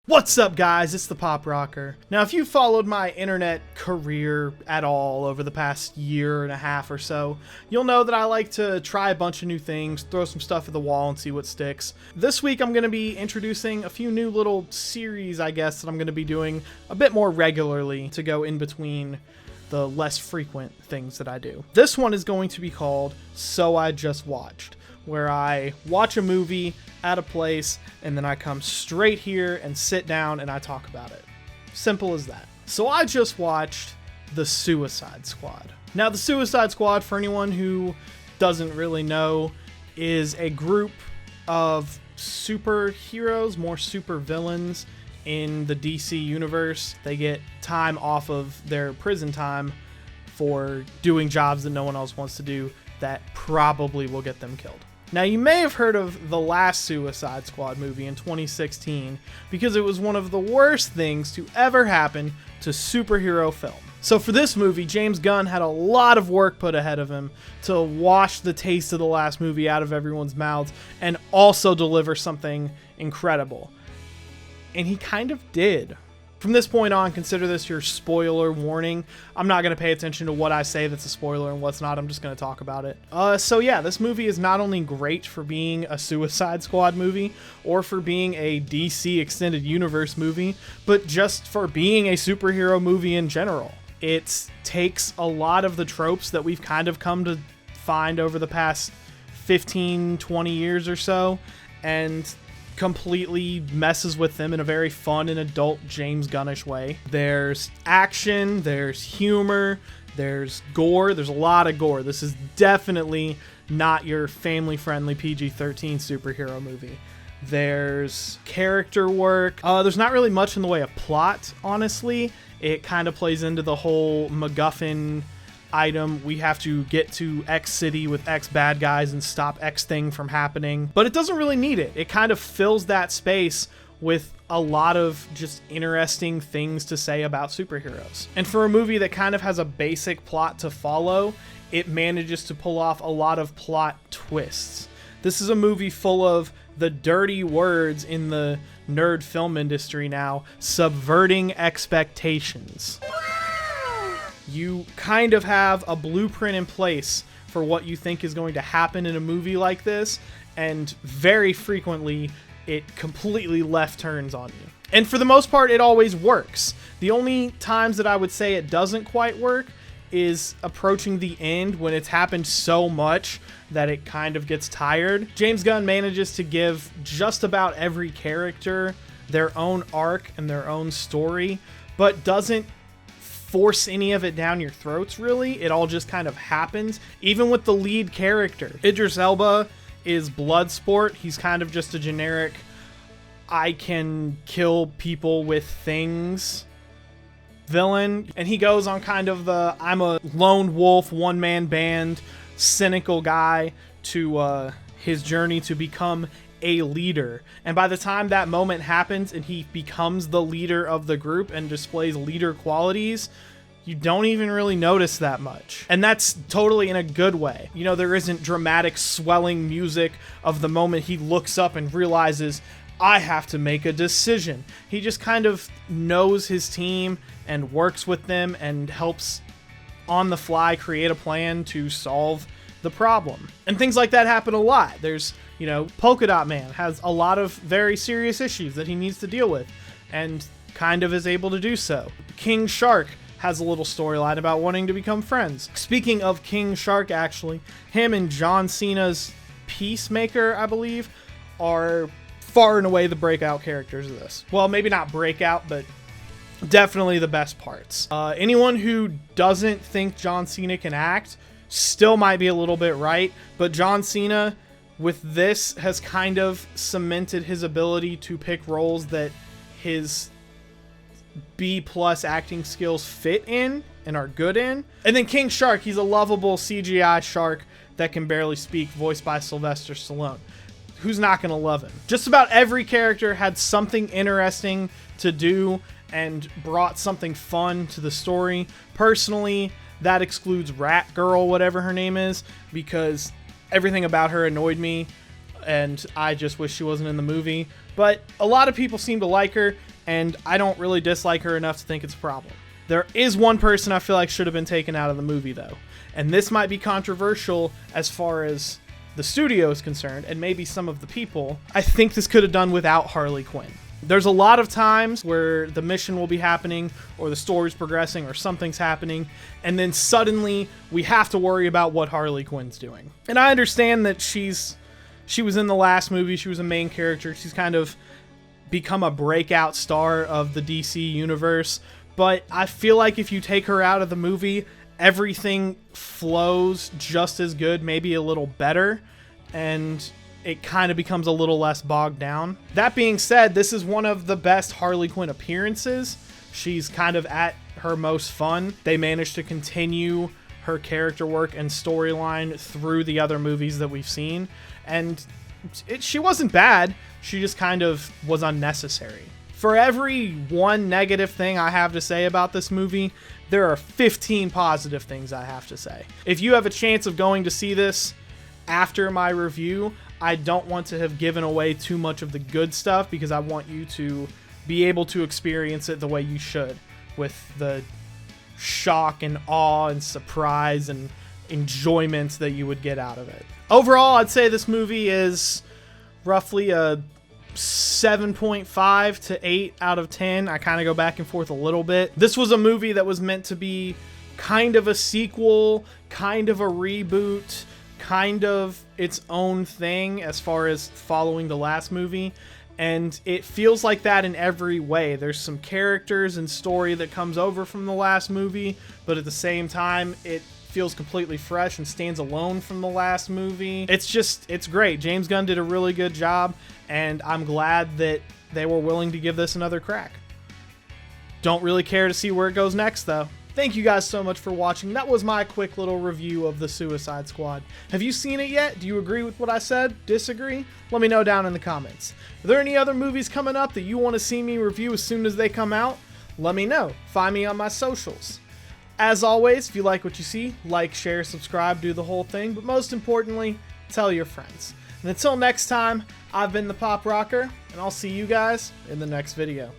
What's up, guys? It's ThePopRocker. Now, if you followed my internet career at all over the past year and a half or so, you'll know that I like to try a bunch of new things, throw some stuff at the wall and see what sticks. This week, I'm going to be introducing a few new little series, I guess, that I'm going to be doing a bit more regularly to go in between the less frequent things that I do. This one is going to be called So I Just Watched, where I watch a movie at a place and then I come straight here and sit down and I talk about it. Simple as that. So I just watched The Suicide Squad. Now, The Suicide Squad, for anyone who doesn't really know, is a group of superheroes, more super villains in the DC universe. They get time off of their prison time for doing jobs that no one else wants to do that probably will get them killed. Now, you may have heard of the last Suicide Squad movie in 2016 because it was one of the worst things to ever happen to superhero film. So for this movie, James Gunn had a lot of work put ahead of him to wash the taste of the last movie out of everyone's mouths and also deliver something incredible. And he kind of did. From this point on, consider this your spoiler warning. I'm not going to pay attention to what I say that's a spoiler and what's not. I'm just going to talk about it. So yeah, this movie is not only great for being a Suicide Squad movie or for being a DC Extended Universe movie, but just for being a superhero movie in general. It takes a lot of the tropes that we've kind of come to find over the past 15, 20 years or so and completely messes with them in a very fun and adult James Gunnish way. There's action, there's humor, there's gore. There's a lot of gore. This is definitely not your family-friendly PG-13 superhero movie. There's character work. There's not really much in the way of plot, honestly. It kind of plays into the whole MacGuffin item. We have to get to X city with X bad guys and stop X thing from happening. But it doesn't really need it. It kind of fills that space with a lot of just interesting things to say about superheroes. And for a movie that kind of has a basic plot to follow, it manages to pull off a lot of plot twists. This is a movie full of the dirty words in the nerd film industry now, subverting expectations. You kind of have a blueprint in place for what you think is going to happen in a movie like this, and very frequently it completely left turns on you. And for the most part, it always works. The only times that I would say it doesn't quite work is approaching the end when it's happened so much that it kind of gets tired. James Gunn manages to give just about every character their own arc and their own story, but doesn't force any of it down your throats, really. It all just kind of happens, even with the lead character. Idris Elba is Bloodsport. He's kind of just a generic, I can kill people with things villain. And he goes on kind of the, I'm a lone wolf, one-man band, cynical guy to his journey to become a leader. And by the time that moment happens and he becomes the leader of the group and displays leader qualities, you don't even really notice that much. And that's totally in a good way. You know, there isn't dramatic swelling music of the moment he looks up and realizes, I have to make a decision. He just kind of knows his team and works with them and helps on the fly create a plan to solve the problem. And things like that happen a lot. There's, you know, Polka Dot Man has a lot of very serious issues that he needs to deal with and kind of is able to do so. King Shark has a little storyline about wanting to become friends. Speaking of King Shark, actually, him and John Cena's Peacemaker, I believe, are far and away the breakout characters of this. Well, maybe not breakout, but definitely the best parts. Anyone who doesn't think John Cena can act still might be a little bit right, but John Cena with this has kind of cemented his ability to pick roles that his B+ acting skills fit in and are good in. And then King Shark, he's a lovable CGI shark that can barely speak, voiced by Sylvester Stallone. Who's not going to love him? Just about every character had something interesting to do and brought something fun to the story. Personally, that excludes Rat Girl, whatever her name is, because everything about her annoyed me and I just wish she wasn't in the movie. But a lot of people seem to like her. and I don't really dislike her enough to think it's a problem. There is one person I feel like should have been taken out of the movie, though. And this might be controversial as far as the studio is concerned, and maybe some of the people. I think this could have done without Harley Quinn. There's a lot of times where the mission will be happening, or the story's progressing, or something's happening, and then suddenly we have to worry about what Harley Quinn's doing. And I understand that she was in the last movie, she was a main character, she's kind of become a breakout star of the DC universe, but I feel like if you take her out of the movie, everything flows just as good, maybe a little better, and it kind of becomes a little less bogged down. That being said, this is one of the best Harley Quinn appearances. She's kind of at her most fun. They managed to continue her character work and storyline through the other movies that we've seen, and she wasn't bad. She just kind of was unnecessary. For every one negative thing I have to say about this movie, there are 15 positive things I have to say. If you have a chance of going to see this after my review, I don't want to have given away too much of the good stuff, because I want you to be able to experience it the way you should, with the shock and awe and surprise and enjoyment that you would get out of it. Overall, I'd say this movie is roughly a 7.5 to 8 out of 10. I kind of go back and forth a little bit. This was a movie that was meant to be kind of a sequel, kind of a reboot, kind of its own thing as far as following the last movie, and it feels like that in every way. There's some characters and story that comes over from the last movie, but at the same time it feels completely fresh and stands alone from the last movie. It's great. James Gunn did a really good job, and I'm glad that they were willing to give this another crack. Don't really care to see where it goes next, though. Thank you guys so much for watching. That was my quick little review of The Suicide Squad. Have you seen it yet? Do you agree with what I said? Disagree? Let me know down in the comments. Are there any other movies coming up that you want to see me review as soon as they come out? Let me know. Find me on my socials. As always, if you like what you see, like, share, subscribe, do the whole thing, but most importantly, tell your friends. And until next time, I've been the Pop Rocker, and I'll see you guys in the next video.